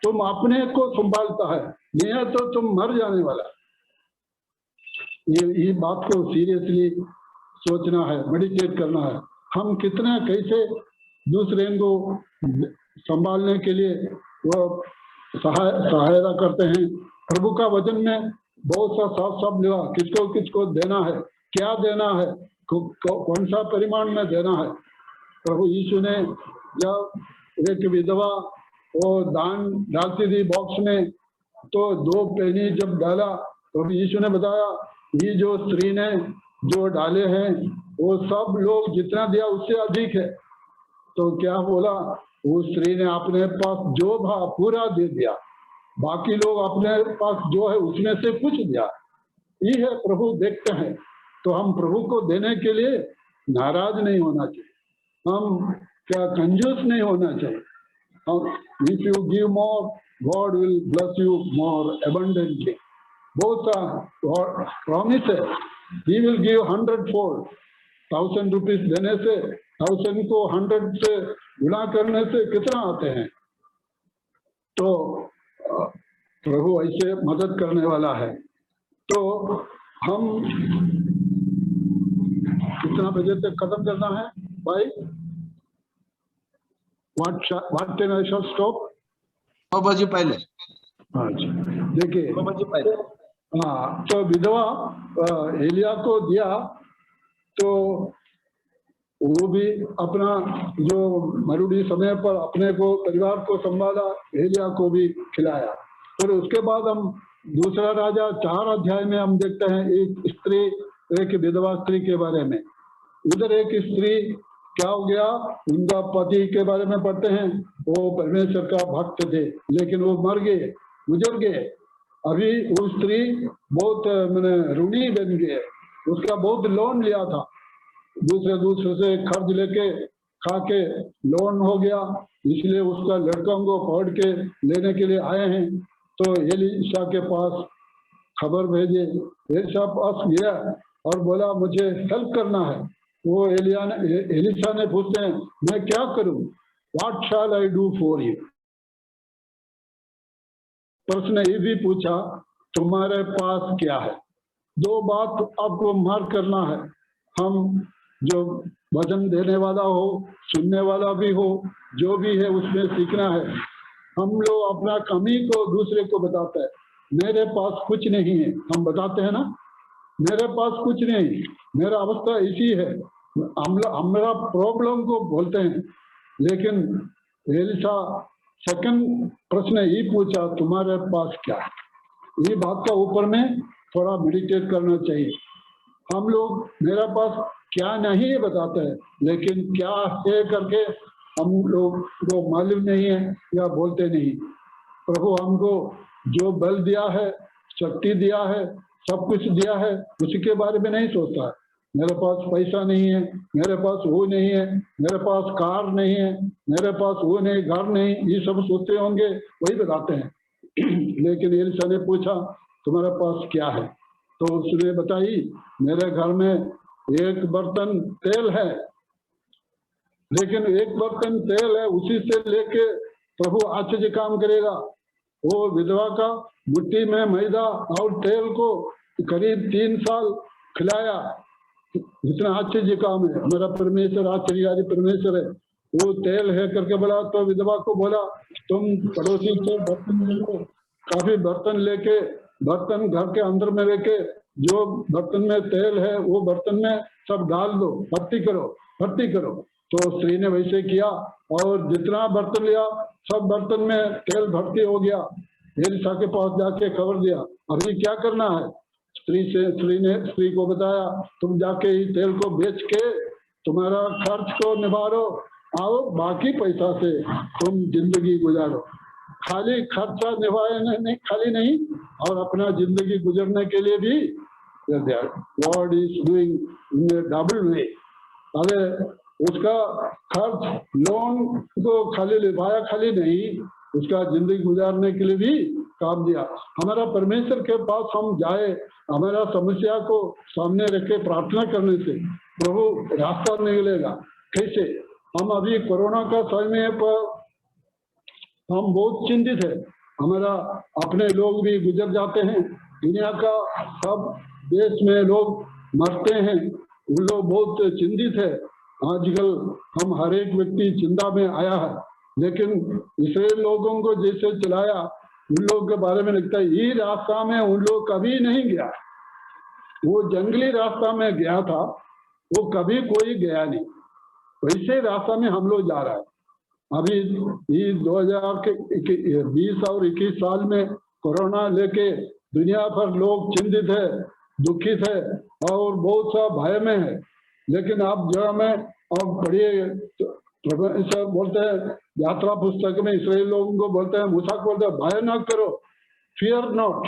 तुम अपने को संभालता है, नहीं तो तुम मर जाने वाला। ये बात को सीरियसली सोचना है, मेडिटेट करना है। हम कितना कैसे दूसरे को संभालने के लिए वो सहायता करते हैं। प्रभु का वचन में बहुत सा साफ साफ लिखा, किसको किसको देना है, क्या देना है, कौन सा परिमाण में देना है। प्रभु यीशु ने जब एक विधवा वो दान डालती थी बॉक्स में, तो 2 पेनी जब डाला, प्रभु यीशु ने बताया, ये जो स्त्री ने जो डाले हैं वो सब लोग जितना दिया उससे अधिक है। तो क्या बोला, उस स्त्री ने अपने पास जो था पूरा दे दिया, बाकी लोग अपने पास जो है उसमें से कुछ दिया। ये है प्रभु देखते हैं। तो हम प्रभु को देने के लिए नाराज नहीं होना चाहिए, हम क्या कंजूस नहीं होना चाहिए। If you give more, God will bless you more abundantly. बहुत सा प्रॉमिस है, He will give 100-fold। 1000 rupees देने से 1000 को 100 से गुणा करने से कितना आते हैं। तो प्रभु ऐसे मदद करने वाला है। तो हम कितना बजे तक खत्म करना है भाई? What time I shall stop? 9 बजे पहले। अच्छा, देखिए 9 बजे पहले। हाँ, तो विधवा एलिया को दिया, तो वो भी अपना जो मरुड़ी समय पर अपने को परिवार को संभाला, एलिया को भी खिलाया। फिर उसके बाद हम दूसरा राजा 4 अध्याय में हम देखते हैं एक स्त्री, एक विधवा स्त्री के बारे में। उधर एक स्त्री क्या हो गया, उनका पति के बारे में पढ़ते हैं, वो परमेश्वर का भक्त थे, लेकिन वो मर गए, गुजर गए। अभी वो स्त्री बहुत मैंने ऋणी बन गई, उसका बहुत लोन लिया था, दूसरे से कर्ज लेके खा के लोन हो गया, इसलिए उसका लड़कों को पकड़ के लेने के लिए आए हैं। तो एलीशा के पास खबर भेजे, एलीशा पास गया और बोला मुझे हेल्प करना है। वो एलीशा ने पूछते हैं, मैं क्या करूं, what shell I do for you. प्रश्न ये भी पूछा, तुम्हारे पास क्या है। 2 बात आपको मार्क करना है, हम जो वचन देने वाला हो, सुनने वाला भी हो, जो भी है उसमें सीखना है। हम लोग अपना कमी को दूसरे को बताते हैं, मेरे पास कुछ नहीं है, हम बताते हैं ना, मेरे पास कुछ नहीं, मेरा अवस्था इसी है, हमारा प्रॉब्लम को बोलते हैं। लेकिन एलीशा सेकंड प्रश्न ये पूछा, तुम्हारे पास क्या है। ये बात का ऊपर में थोड़ा मेडिटेट करना चाहिए। हम लोग मेरा पास क्या नहीं बताते हैं, लेकिन क्या है करके हम लोग को मालूम नहीं है या बोलते नहीं। प्रभु हमको जो बल दिया है, शक्ति दिया है, सब कुछ दिया है, उसी के बारे में नहीं सोचता है। मेरे पास पैसा नहीं है, मेरे पास वो नहीं है, मेरे पास कार नहीं है, मेरे पास वो नहीं, घर नहीं, ये सब सोचते होंगे, वही बताते हैं। लेकिन एलीशा ने पूछा तुम्हारे पास क्या है, तो उसने बताई मेरे घर में एक बर्तन तेल है, लेकिन एक बर्तन तेल है, उसी से लेके प्रभु आश्चर्य काम करेगा। वो विधवा का मिट्टी में मैदा और तेल को करीब 3 साल खिलाया। जितना आश्चर्य काम है, हमारा परमेश्वर आश्चर्यकारी परमेश्वर है। वो तेल है करके बोला, तो विधवा को बोला तुम पड़ोसी से बर्तन ले लो। काफी बर्तन लेके, बर्तन घर के अंदर में लेके, जो बर्तन में तेल है वो बर्तन में सब डाल दो, भर्ती करो, भर्ती करो। तो स्त्री ने वैसे किया और जितना बर्तन लिया सब बर्तन में तेल भर्ती हो गया। एलिशा के पास जाके खबर दिया, अभी क्या करना है? स्त्री ने स्त्री को बताया, तुम जाके इस तेल को बेच के तुम्हारा खर्च को निभारो, आओ बाकी पैसा से तुम जिंदगी गुजारो। खाली खर्चा निभाए नहीं, खाली नहीं, और अपना जिंदगी गुजरने के लिए भी God is doing in a double way. अरे उसका खर्च लोन को खाली निभाया, खाली नहीं, उसका जिंदगी गुजारने के लिए भी काम दिया। हमारा परमेश्वर के पास हम जाए, हमारा समस्या को सामने रख के प्रार्थना करने से प्रभु रास्ता निकलेगा। कैसे? हम अभी कोरोना का समय पर हम बहुत चिंतित है। हमारा अपने लोग भी गुजर जाते हैं, दुनिया का सब देश में लोग मरते हैं, उन लोग बहुत चिंतित है। आजकल हम हर एक व्यक्ति चिंता में आया है, लेकिन इस्राएल लोगों को जैसे चलाया, उन लोगों के बारे में लिखता है ये रास्ता में उन लोग कभी नहीं गया। वो जंगली रास्ता में गया था, वो कभी कोई गया नहीं। वैसे रास्ता में हम लोग जा रहा है। अभी ये 2020 और 21 साल में कोरोना लेके दुनिया भर लोग चिंतित है, दुखित है और बहुत सा भय में है। लेकिन आप जगह में अब पढ़िए, तो बोलते हैं यात्रा पुस्तक में इस्राएल लोगों को बोलते हैं, मूसा को बोलते हैं भय न करो, फियर नॉट।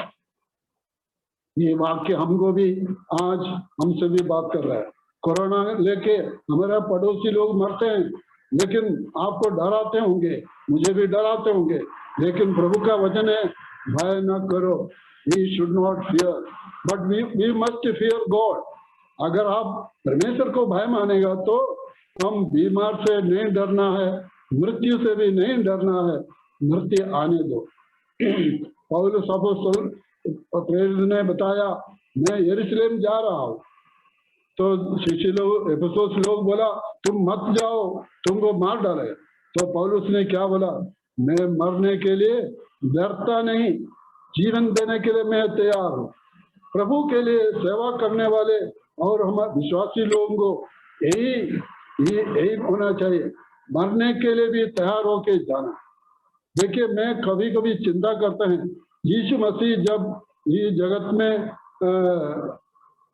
ये वाक्य हमको भी आज हमसे भी बात कर रहा है। कोरोना लेके हमारे पड़ोसी लोग मरते हैं, लेकिन आपको डराते होंगे, मुझे भी डराते होंगे, लेकिन प्रभु का वचन है भय न करो, we should not fear but we must fear God. अगर आप परमेश्वर को भय मानेगा तो हम बीमार से नहीं डरना है, मृत्यु से भी नहीं डरना है, मृत्यु आने दो। पौलुस अपॉस्टल प्रेरित ने बताया मैं यरूशलेम जा रहा हूँ, तो शिष्य लोग एफेसुस लोग बोला तुम मत जाओ, तुमको मार डाले। तो पौलुस ने क्या बोला, मैं मरने के लिए डरता नहीं, जीवन देने के लिए मैं तैयार हूँ। प्रभु के लिए सेवा करने वाले और हमारे विश्वासी लोगों को यही होना चाहिए, मरने के लिए भी तैयार होके जाना। देखिए मैं कभी कभी चिंता करते हैं, यीशु मसीह जब ये जगत में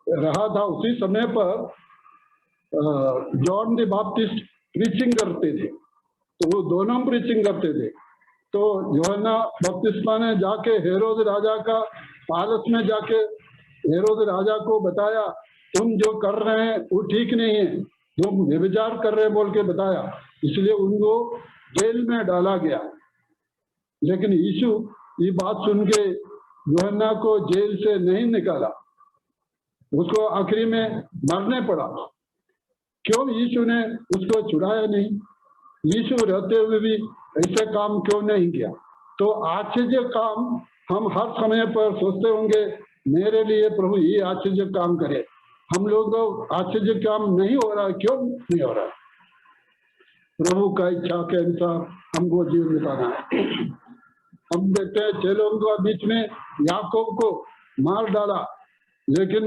रहा था उसी समय पर जॉन द बैप्टिस्ट प्रीचिंग करते थे, तो वो दोनों प्रीचिंग करते थे। तो यूहन्ना बपतिस्मा ने जाके हेरोद राजा का पालस में जाके हेरोद राजा को बताया तुम जो कर रहे हैं वो ठीक नहीं है, तुम व्यभिचार कर रहे हैं बोल के बताया, इसलिए उनको जेल में डाला गया। लेकिन यीशु ये बात सुन के यूहन्ना को जेल से नहीं निकाला, उसको आखिरी में मरने पड़ा। क्यों यीशु ने उसको छुड़ाया नहीं? यीशु रहते हुए भी ऐसे काम क्यों नहीं किया? तो आश्चर्य काम हम हर समय पर सोचते होंगे मेरे लिए प्रभु ये आश्चर्य काम करे। हम लोग आश्चर्य काम नहीं हो रहा, क्यों नहीं हो रहा? प्रभु का इच्छा के अनुसार हमको जीवन बिताना है। हम देखते हैं चेलों के बीच में याकूब को मार डाला, लेकिन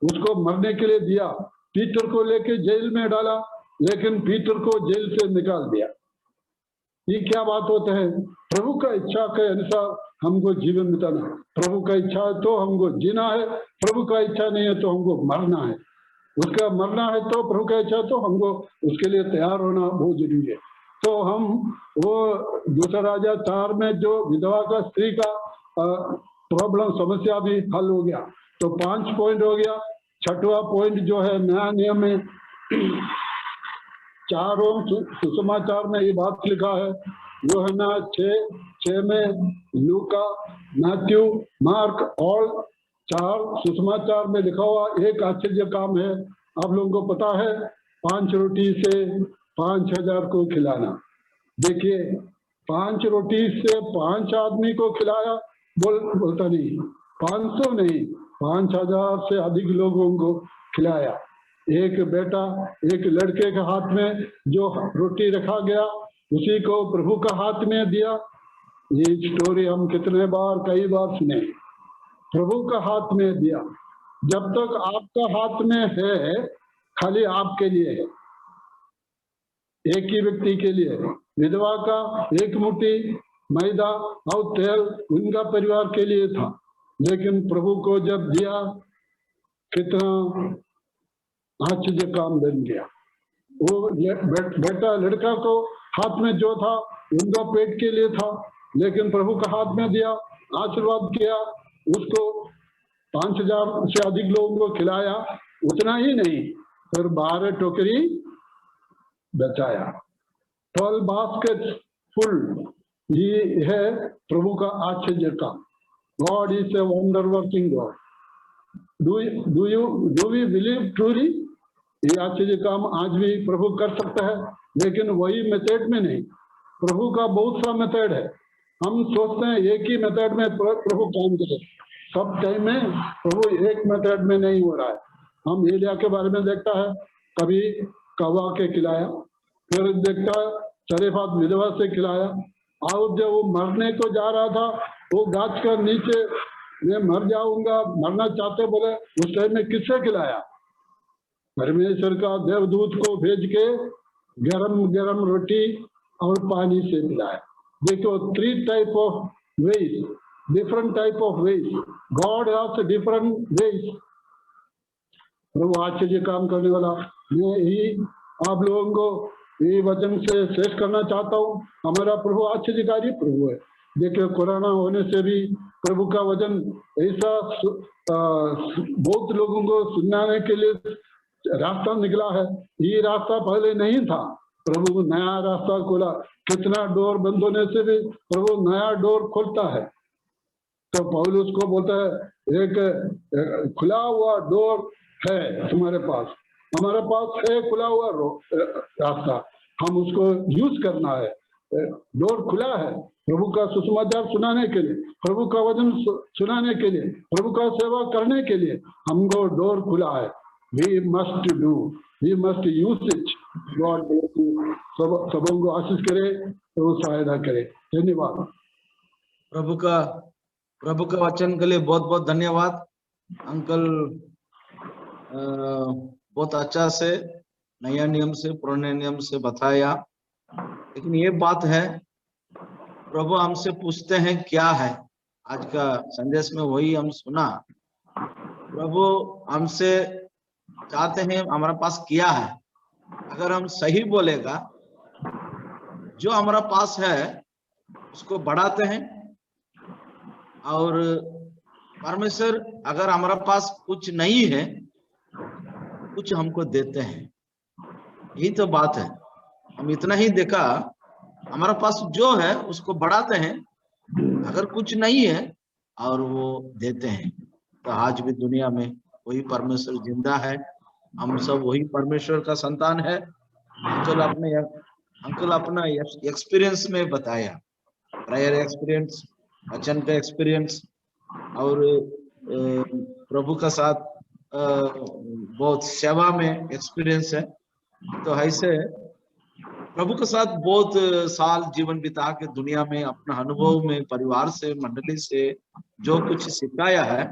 उसको मरने के लिए दिया। पीटर को लेके जेल में डाला, लेकिन पीटर को जेल से निकाल दिया। ये क्या बात होता है? प्रभु का इच्छा के अनुसार हमको जीवन बिताना है। प्रभु का इच्छा है तो हमको जीना है, प्रभु का इच्छा नहीं है तो हमको मरना है। उसका मरना है तो प्रभु का इच्छा तो हमको उसके लिए तैयार होना बहुत जरूरी है। तो हम वो दूसरा राजा 4 में जो विधवा का स्त्री का प्रॉब्लम समस्या भी हल हो गया। तो 5 पॉइंट हो गया। 6वां पॉइंट जो है नया नियम में 4 सुसमाचार में ये बात लिखा है, यूहन्ना 6 में, लूका, मैथ्यू, मार्क और 4 सुसमाचार में लिखा हुआ एक आश्चर्य काम है आप लोगों को पता है 5 रोटी से 5,000 को खिलाना। देखिए 5 रोटी से 5 आदमी को खिलाया, बोलता नहीं 500 नहीं, 5,000 से अधिक लोगों को खिलाया। एक बेटा, एक लड़के के हाथ में जो रोटी रखा गया उसी को प्रभु का हाथ में दिया। ये स्टोरी हम कितने बार, कई बार सुने। प्रभु का हाथ में दिया। जब तक आपका हाथ में है, खाली आपके लिए है, एक ही व्यक्ति के लिए। विधवा का एक मुट्ठी मैदा और तेल उनका परिवार के लिए था, लेकिन प्रभु को जब दिया कितना आश्चर्य काम बन गया। वो बेटा लड़का को हाथ में जो था उनका पेट के लिए था, लेकिन प्रभु का हाथ में दिया, आशीर्वाद किया, उसको 5,000 से अधिक लोगों को खिलाया। उतना ही नहीं, फिर 12 टोकरी बचाया, 12 बास्केट्स फुल। ये है प्रभु का आश्चर्य काम। God is a wonder working God. Do we believe truly? ये आश्चर्य काम आज भी प्रभु कर सकता है, लेकिन वही मेथड में नहीं। प्रभु का बहुत सा मेथड है। हम सोचते हैं एक ही मेथड में प्रभु काम करे, सब टाइम में प्रभु एक मेथड में नहीं हो रहा है। हम एलिया के बारे में देखता है, कभी कौवा के खिलाया, फिर देखता है सरेफात विधवा से खिलाया, और जब वो मरने को जा रहा था, वो गाछ के नीचे मैं मर जाऊंगा, मरना चाहते बोले, उस टाइम में किससे खिलाया? परमेश्वर का देवदूत को भेज के गरम गरम रोटी और पानी से खिलाया। देखो 3 type of ways, different type of ways. God has different ways. प्रभु आश्चर्य काम करने वाला। मैं ही आप लोगों को ये वचन से शेष करना चाहता हूँ। हमारा प्रभु आश्चर्यकारी प्रभु है। देखिए कोरोना होने से भी प्रभु का वचन ऐसा बहुत लोगों को सुनाने के लिए रास्ता निकला है। ये रास्ता पहले नहीं था, प्रभु नया रास्ता खोला। कितना डोर बंद होने से भी प्रभु नया डोर खोलता है। तो पौलुस को बोलता है एक खुला हुआ डोर है तुम्हारे पास, हमारे पास है खुला हुआ रास्ता, हम उसको यूज करना है। डोर खुला है प्रभु का सुसमाचार सुनाने के लिए, प्रभु का वचन सुनाने के लिए, प्रभु का सेवा करने के लिए हमको डोर खुला है। We must do, we must use it. God bless you. सबों को आशीष करे, तो सहायता करे। धन्यवाद। प्रभु का वचन के लिए बहुत बहुत धन्यवाद अंकल। बहुत अच्छा से नया नियम से पुराने नियम से बताया। लेकिन ये बात है, प्रभु हमसे पूछते हैं क्या है। आज का संदेश में वही हम सुना। प्रभु हमसे चाहते हैं हमारे पास क्या है। अगर हम सही बोलेगा, जो हमारा पास है उसको बढ़ाते हैं, और परमेश्वर अगर हमारा पास कुछ नहीं है, कुछ हमको देते हैं। यही तो बात है। हम इतना ही देखा, हमारा पास जो है उसको बढ़ाते हैं, अगर कुछ नहीं है और वो देते हैं। तो आज भी दुनिया में वही परमेश्वर जिंदा है। हम सब वही परमेश्वर का संतान है। अंकल अपना एक्सपीरियंस में बताया, प्रेयर एक्सपीरियंस, वचन का एक्सपीरियंस, और प्रभु का साथ बहुत सेवा में एक्सपीरियंस है। तो ऐसे प्रभु के साथ बहुत साल जीवन बिता के दुनिया में अपना अनुभव में परिवार से, मंडली से जो कुछ सिखाया है,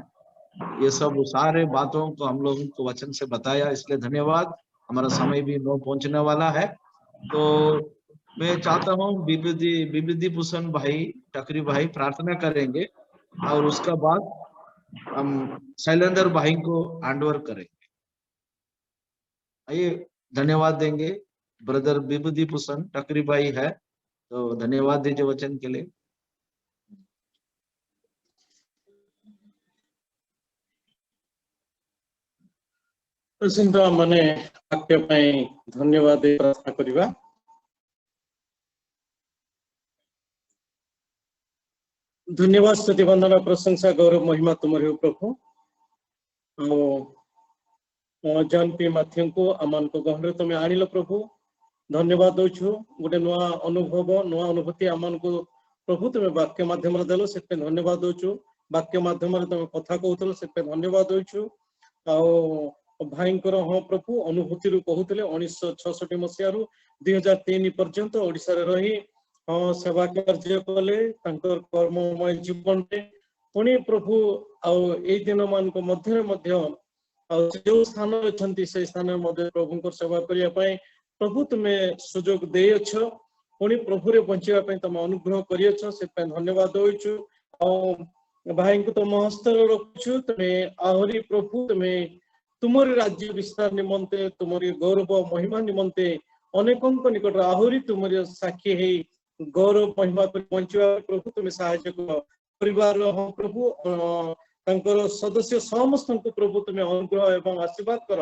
ये सब सारे बातों को हम लोगों को वचन से बताया। इसलिए धन्यवाद। हमारा समय भी नो पहुंचने वाला है। तो मैं चाहता हूँ विभूति भूषण भाई, टकरी भाई प्रार्थना करेंगे, और उसका बाद हम शैलेंद्र भाई को हैंडओवर करेंगे। आइए धन्यवाद देंगे। ब्रदर विभूति भूषण टकरी भाई है, तो धन्यवाद दीजिए वचन के लिए। प्रसिद्ध मने वाक्य ପାଇଁ धन्यवाद प्रार्थना करिबा। धन्यवाद, स्तुति, वंदना, प्रशंसा, गौरव, महिमा तुम्हारे हो प्रभु। जॉन पी मैथ्यू को आमान को गहन तुम आनिल प्रभु धन्यवाद दौछु गोटे नुआ अनुभव नुआ अनुभूति आमान को प्रभु तुम्हें वाक्य माध्यम देल से धन्यवाद दौछु वाक्य माध्यम तुम कथा कहूल से धन्यवाद दौछु भाई हाँ प्रभु अनुभूति कहते 1966 मसीह 2003 पर्यंत ओडिशा रही हाँ सेवा कार्य कले कर्ममय जीवन में पुणी प्रभु आई दिन मान मध्य जो स्थान अच्छा से स्थान प्रभु सेवा करने प्रभु तुम्हें सुजोग देछ पुणी प्रभु रे बचाई तुम अनुग्रह कर धन्यवाद दौचु भाई को तुम हस्तर रखुचु तुम्हें आहरी प्रभु तुम्हें तुमरी राज्य विस्तार निमंते तुमरी गौरव महिमा निमंते अनेकों निकट आहरी तुमरी साक्षी है गौरव महिमा बचा प्रभु तुम्हें साहाय्य कर परिवार हाँ प्रभु सदस्य समस्त को प्रभु तुम्हें अनुग्रह एवं आशीर्वाद कर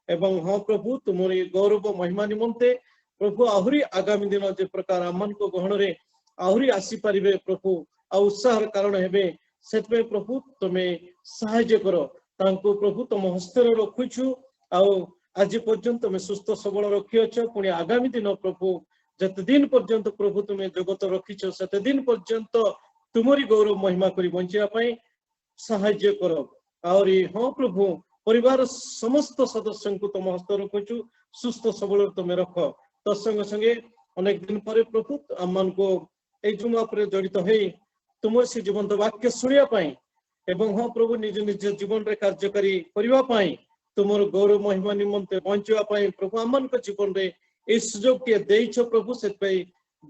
एवं हाँ प्रभु तुमरी गौरव महिमा निमंते प्रभु आहरी आगामी दिन जे प्रकार आमान को गहन रे आहरी आसी पारिबे प्रभु आ उत्साह कारण हेबे सेतमे प्रभु तुम्हें साहाय्य कर तांको प्रभु तुम हस्तर रखुछु आज पर्यंत तुम्हें सुस्थ सबल रखिछ पुणी आगामी दिन प्रभु जते दिन पर्यंत प्रभु तुम्हें जगत रखिछ सेते दिन पर्यंत तुमरी गौरव महिमा करी बंचिया साहाय्य कर और हाँ प्रभु परिवार समस्त सदस्य को तुम हस्त रखुछु सुस्थ सबल तुम्हें रख तत्संग संगे अनेक दिन पर प्रभु आम को जुमा पर जड़ित हो तुम से जीवंत वाक्य शुणा एवं हाँ प्रभु निज निज जीवन में कार्यकारी करने तुम गौरव महिमा निमंते बचाई प्रभु आम जीवन में यह सुजोग टे प्रभु से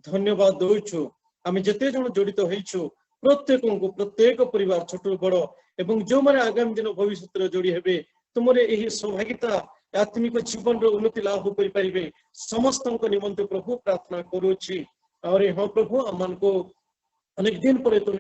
धन्यवाद दौचु आम जिते जन जड़ित हो प्रत्येक परिवार छोट बड़ एवं जो मैंने आगामी दिन भविष्य जोड़ी हे तुम यही सौभाग्यता आत्मिक जीवन उन्नति लाभ करें समस्त निमंते प्रभु प्रार्थना करुच्ची और हाँ प्रभु आम को अनेक दिन पर तुम